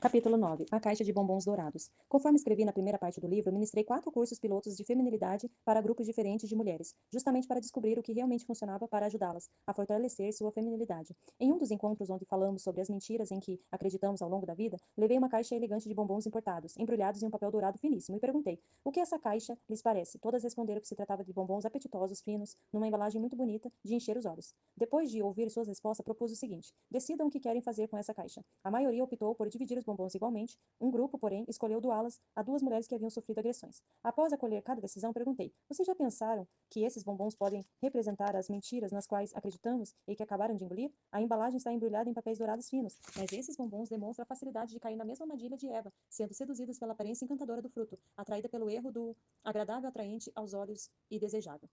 Capítulo 9. A Caixa de Bombons Dourados. Conforme escrevi na primeira parte do livro, ministrei 4 cursos pilotos de feminilidade para grupos diferentes de mulheres, justamente para descobrir o que realmente funcionava para ajudá-las a fortalecer sua feminilidade. Em um dos encontros onde falamos sobre as mentiras em que acreditamos ao longo da vida, levei uma caixa elegante de bombons importados, embrulhados em um papel dourado finíssimo, e perguntei: o que essa caixa lhes parece? Todas responderam que se tratava de bombons apetitosos, finos, numa embalagem muito bonita, de encher os olhos. Depois de ouvir suas respostas, propus o seguinte: decidam o que querem fazer com essa caixa. A maioria optou por dividir os bombons igualmente. Um grupo, porém, escolheu doá-las a 2 mulheres que haviam sofrido agressões. Após acolher cada decisão, perguntei: vocês já pensaram que esses bombons podem representar as mentiras nas quais acreditamos e que acabaram de engolir? A embalagem está embrulhada em papéis dourados finos, mas esses bombons demonstram a facilidade de cair na mesma armadilha de Eva, sendo seduzidas pela aparência encantadora do fruto, atraída pelo erro do agradável, atraente aos olhos e desejável.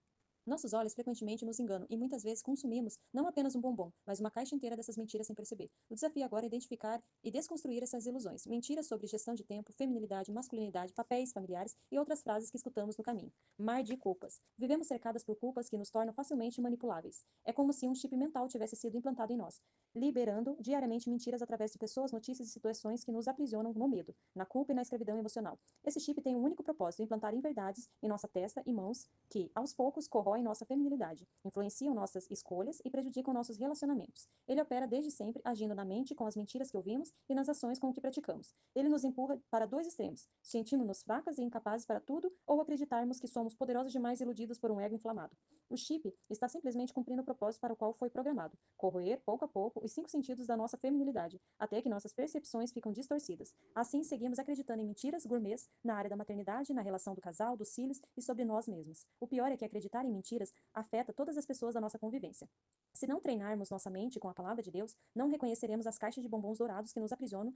Nossos olhos frequentemente nos enganam e muitas vezes consumimos não apenas um bombom, mas uma caixa inteira dessas mentiras sem perceber. O desafio agora é identificar e desconstruir essas ilusões. Mentiras sobre gestão de tempo, feminilidade, masculinidade, papéis familiares e outras frases que escutamos no caminho. Mar de culpas. Vivemos cercadas por culpas que nos tornam facilmente manipuláveis. É como se um chip mental tivesse sido implantado em nós, liberando diariamente mentiras através de pessoas, notícias e situações que nos aprisionam no medo, na culpa e na escravidão emocional. Esse chip tem um único propósito: implantar inverdades em nossa testa e mãos que, aos poucos, corroem nossa feminilidade, influenciam nossas escolhas e prejudicam nossos relacionamentos. Ele opera desde sempre, agindo na mente com as mentiras que ouvimos e nas ações com o que praticamos. Ele nos empurra para 2 extremos: sentindo-nos fracas e incapazes para tudo, ou acreditarmos que somos poderosos demais, iludidos por um ego inflamado. O chip está simplesmente cumprindo o propósito para o qual foi programado: corroer, pouco a pouco, os 5 sentidos da nossa feminilidade, até que nossas percepções ficam distorcidas. Assim, seguimos acreditando em mentiras gourmets na área da maternidade, na relação do casal, dos filhos e sobre nós mesmos. O pior é que acreditar em mentiras afeta todas as pessoas da nossa convivência. Se não treinarmos nossa mente com a palavra de Deus, não reconheceremos as caixas de bombons dourados que nos aprisionam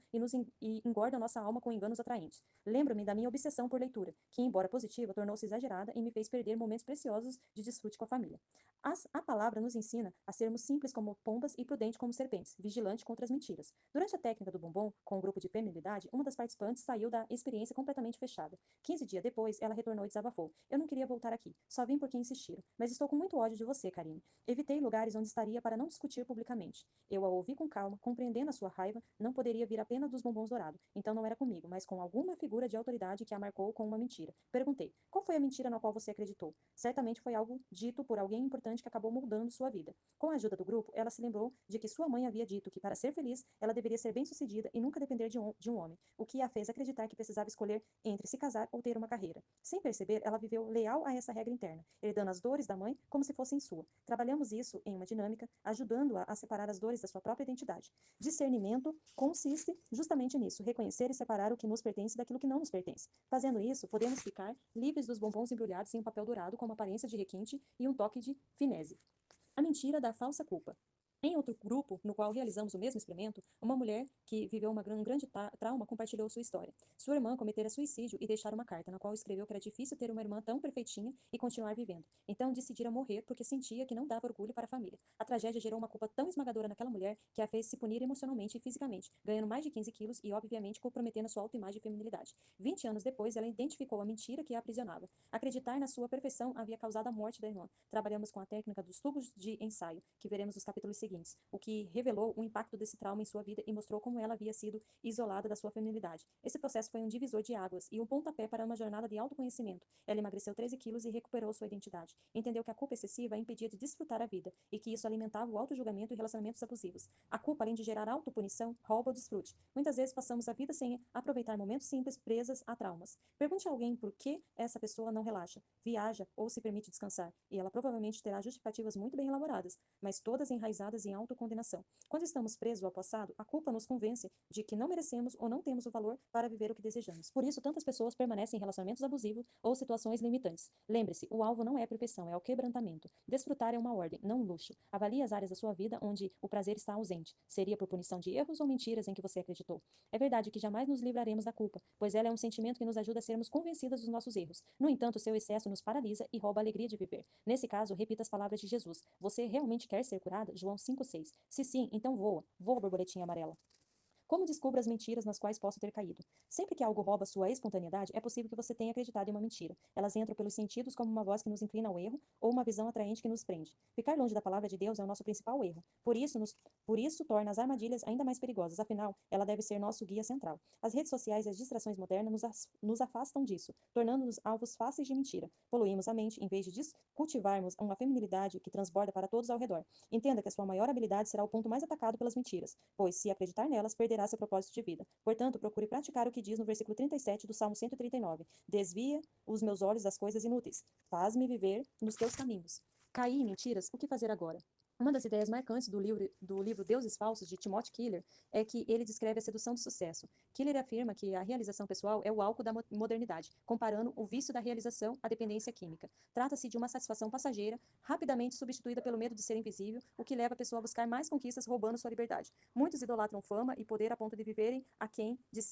e engordam nossa alma com enganos atraentes. Lembro-me da minha obsessão por leitura, que, embora positiva, tornou-se exagerada e me fez perder momentos preciosos de desfrute com a família. A palavra nos ensina a sermos simples como pombas e prudente como serpentes, vigilante contra as mentiras. Durante a técnica do bombom, com o grupo de feminilidade, uma das participantes saiu da experiência completamente fechada. 15 dias depois, ela retornou e desabafou: eu não queria voltar aqui, só vim porque insistiram, mas estou com muito ódio de você, Karine. Evitei lugares onde estaria para não discutir publicamente. Eu a ouvi com calma, compreendendo a sua raiva. Não poderia vir apenas dos bombons dourados, então não era comigo, mas com alguma figura de autoridade que a marcou com uma mentira. Perguntei: qual foi a mentira na qual você acreditou? Certamente foi algo dito por alguém importante que acabou moldando sua vida. Com a ajuda do grupo, ela se lembrou de que sua mãe havia dito que, para ser feliz, ela deveria ser bem-sucedida e nunca depender de um homem, o que a fez acreditar que precisava escolher entre se casar ou ter uma carreira. Sem perceber, ela viveu leal a essa regra interna, herdando as dores da mãe como se fossem sua. Trabalhamos isso em uma dinâmica, ajudando-a a separar as dores da sua própria identidade. Discernimento consiste justamente nisso: reconhecer e separar o que nos pertence daquilo que não nos pertence. Fazendo isso, podemos ficar livres dos bombons embrulhados em um papel dourado com uma aparência de requinte e um toque de finese. A mentira da falsa culpa. Em outro grupo, no qual realizamos o mesmo experimento, uma mulher que viveu um grande trauma compartilhou sua história. Sua irmã cometera suicídio e deixara uma carta, na qual escreveu que era difícil ter uma irmã tão perfeitinha e continuar vivendo. Então decidira morrer porque sentia que não dava orgulho para a família. A tragédia gerou uma culpa tão esmagadora naquela mulher que a fez se punir emocionalmente e fisicamente, ganhando mais de 15 quilos e, obviamente, comprometendo a sua autoimagem e feminilidade. 20 anos depois, ela identificou a mentira que a aprisionava. Acreditar na sua perfeição havia causado a morte da irmã. Trabalhamos com a técnica dos tubos de ensaio, que veremos nos capítulos seguintes, o que revelou o impacto desse trauma em sua vida e mostrou como ela havia sido isolada da sua feminilidade. Esse processo foi um divisor de águas e um pontapé para uma jornada de autoconhecimento. Ela emagreceu 13 quilos e recuperou sua identidade. Entendeu que a culpa excessiva a impedia de desfrutar a vida e que isso alimentava o auto-julgamento e relacionamentos abusivos. A culpa, além de gerar autopunição, rouba o desfrute. Muitas vezes passamos a vida sem aproveitar momentos simples, presas a traumas. Pergunte a alguém por que essa pessoa não relaxa, viaja ou se permite descansar, e ela provavelmente terá justificativas muito bem elaboradas, mas todas enraizadas em autocondenação. Quando estamos presos ao passado, a culpa nos convence de que não merecemos ou não temos o valor para viver o que desejamos. Por isso, tantas pessoas permanecem em relacionamentos abusivos ou situações limitantes. Lembre-se, o alvo não é a perfeição, é o quebrantamento. Desfrutar é uma ordem, não um luxo. Avalie as áreas da sua vida onde o prazer está ausente. Seria por punição de erros ou mentiras em que você acreditou? É verdade que jamais nos livraremos da culpa, pois ela é um sentimento que nos ajuda a sermos convencidas dos nossos erros. No entanto, seu excesso nos paralisa e rouba a alegria de viver. Nesse caso, repita as palavras de Jesus: você realmente quer ser curada? João 5,6. Se sim, então voa. Voa, borboletinha amarela. Como descubro as mentiras nas quais posso ter caído? Sempre que algo rouba sua espontaneidade, é possível que você tenha acreditado em uma mentira. Elas entram pelos sentidos como uma voz que nos inclina ao erro ou uma visão atraente que nos prende. Ficar longe da palavra de Deus é o nosso principal erro. Por isso torna as armadilhas ainda mais perigosas. Afinal, ela deve ser nosso guia central. As redes sociais e as distrações modernas nos afastam disso, tornando-nos alvos fáceis de mentira. Poluímos a mente em vez de cultivarmos uma feminilidade que transborda para todos ao redor. Entenda que a sua maior habilidade será o ponto mais atacado pelas mentiras, pois, se acreditar nelas, perderá seu propósito de vida. Portanto, procure praticar o que diz no versículo 37 do Salmo 139. Desvia os meus olhos das coisas inúteis. Faz-me viver nos teus caminhos. Caí em mentiras? O que fazer agora? Uma das ideias marcantes do livro Deuses Falsos, de Timothy Keller, é que ele descreve a sedução do sucesso. Keller afirma que a realização pessoal é o álcool da modernidade, comparando o vício da realização à dependência química. Trata-se de uma satisfação passageira, rapidamente substituída pelo medo de ser invisível, o que leva a pessoa a buscar mais conquistas roubando sua liberdade. Muitos idolatram fama e poder a ponto de viverem aquém de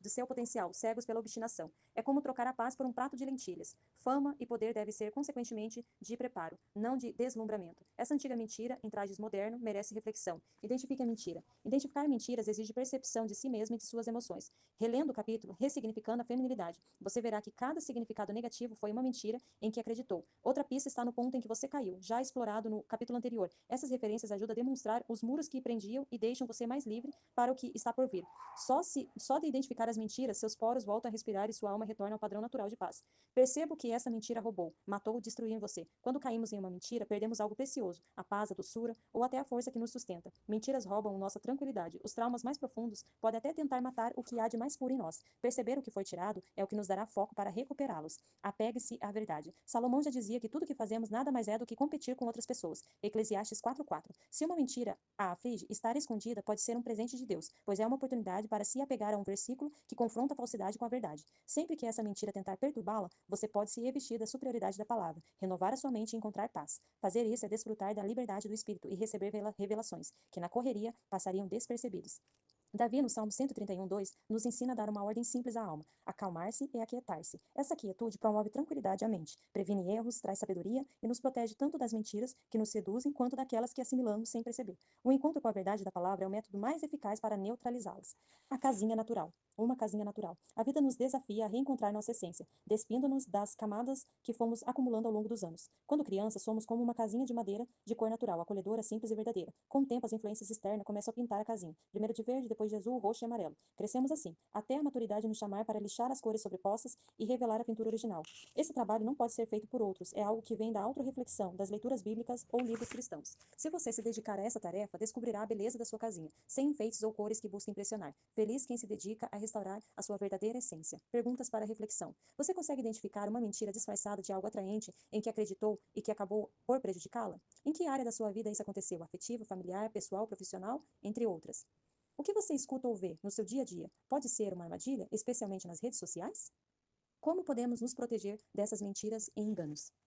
seu potencial, cegos pela obstinação. É como trocar a paz por um prato de lentilhas. Fama e poder devem ser, consequentemente, de preparo, não de deslumbramento. Essa antiga mentira, em trajes moderno, merece reflexão. Identifique a mentira. Identificar mentiras exige percepção de si mesmo e de suas emoções. Relendo o capítulo, Ressignificando a Feminilidade, você verá que cada significado negativo foi uma mentira em que acreditou. Outra pista está no ponto em que você caiu, já explorado no capítulo anterior. Essas referências ajudam a demonstrar os muros que prendiam e deixam você mais livre para o que está por vir. Só de identificar as mentiras, seus poros voltam a respirar e sua alma retorna ao padrão natural de paz. Perceba o que essa mentira roubou, matou ou destruiu em você. Quando caímos em uma mentira, perdemos algo precioso, a paz, a doçura ou até a força que nos sustenta. Mentiras roubam nossa tranquilidade. Os traumas mais profundos podem até tentar matar o que há de mais puro em nós. Perceber o que foi tirado é o que nos dará foco para recuperá-los. Apegue-se à verdade. Salomão já dizia que tudo que fazemos nada mais é do que competir com outras pessoas. Eclesiastes 4:4. Se uma mentira a aflige, estar escondida pode ser um presente de Deus, pois é uma oportunidade para se apegar a um versículo que confronta a falsidade com a verdade. Sempre que essa mentira tentar perturbá-la, você pode se revestir da superioridade da palavra, renovar a sua mente e encontrar paz. Fazer isso é desfrutar da liberdade do espírito e receber revelações, que na correria passariam despercebidos. Davi, no Salmo 131:2, nos ensina a dar uma ordem simples à alma: acalmar-se e aquietar-se. Essa quietude promove tranquilidade à mente, previne erros, traz sabedoria e nos protege tanto das mentiras que nos seduzem quanto daquelas que assimilamos sem perceber. O encontro com a verdade da palavra é o método mais eficaz para neutralizá-las. A casinha natural. Uma casinha natural. A vida nos desafia a reencontrar nossa essência, despindo-nos das camadas que fomos acumulando ao longo dos anos. Quando crianças, somos como uma casinha de madeira de cor natural, acolhedora, simples e verdadeira. Com o tempo, as influências externas começam a pintar a casinha. Primeiro de verde, depois de azul, roxo e amarelo. Crescemos assim, até a maturidade nos chamar para lixar as cores sobrepostas e revelar a pintura original. Esse trabalho não pode ser feito por outros, é algo que vem da autorreflexão, das leituras bíblicas ou livros cristãos. Se você se dedicar a essa tarefa, descobrirá a beleza da sua casinha, sem enfeites ou cores que busquem impressionar. Feliz quem se dedica a restaurar a sua verdadeira essência. Perguntas para reflexão. Você consegue identificar uma mentira disfarçada de algo atraente em que acreditou e que acabou por prejudicá-la? Em que área da sua vida isso aconteceu? Afetiva, familiar, pessoal, profissional, entre outras? O que você escuta ou vê no seu dia a dia pode ser uma armadilha, especialmente nas redes sociais? Como podemos nos proteger dessas mentiras e enganos?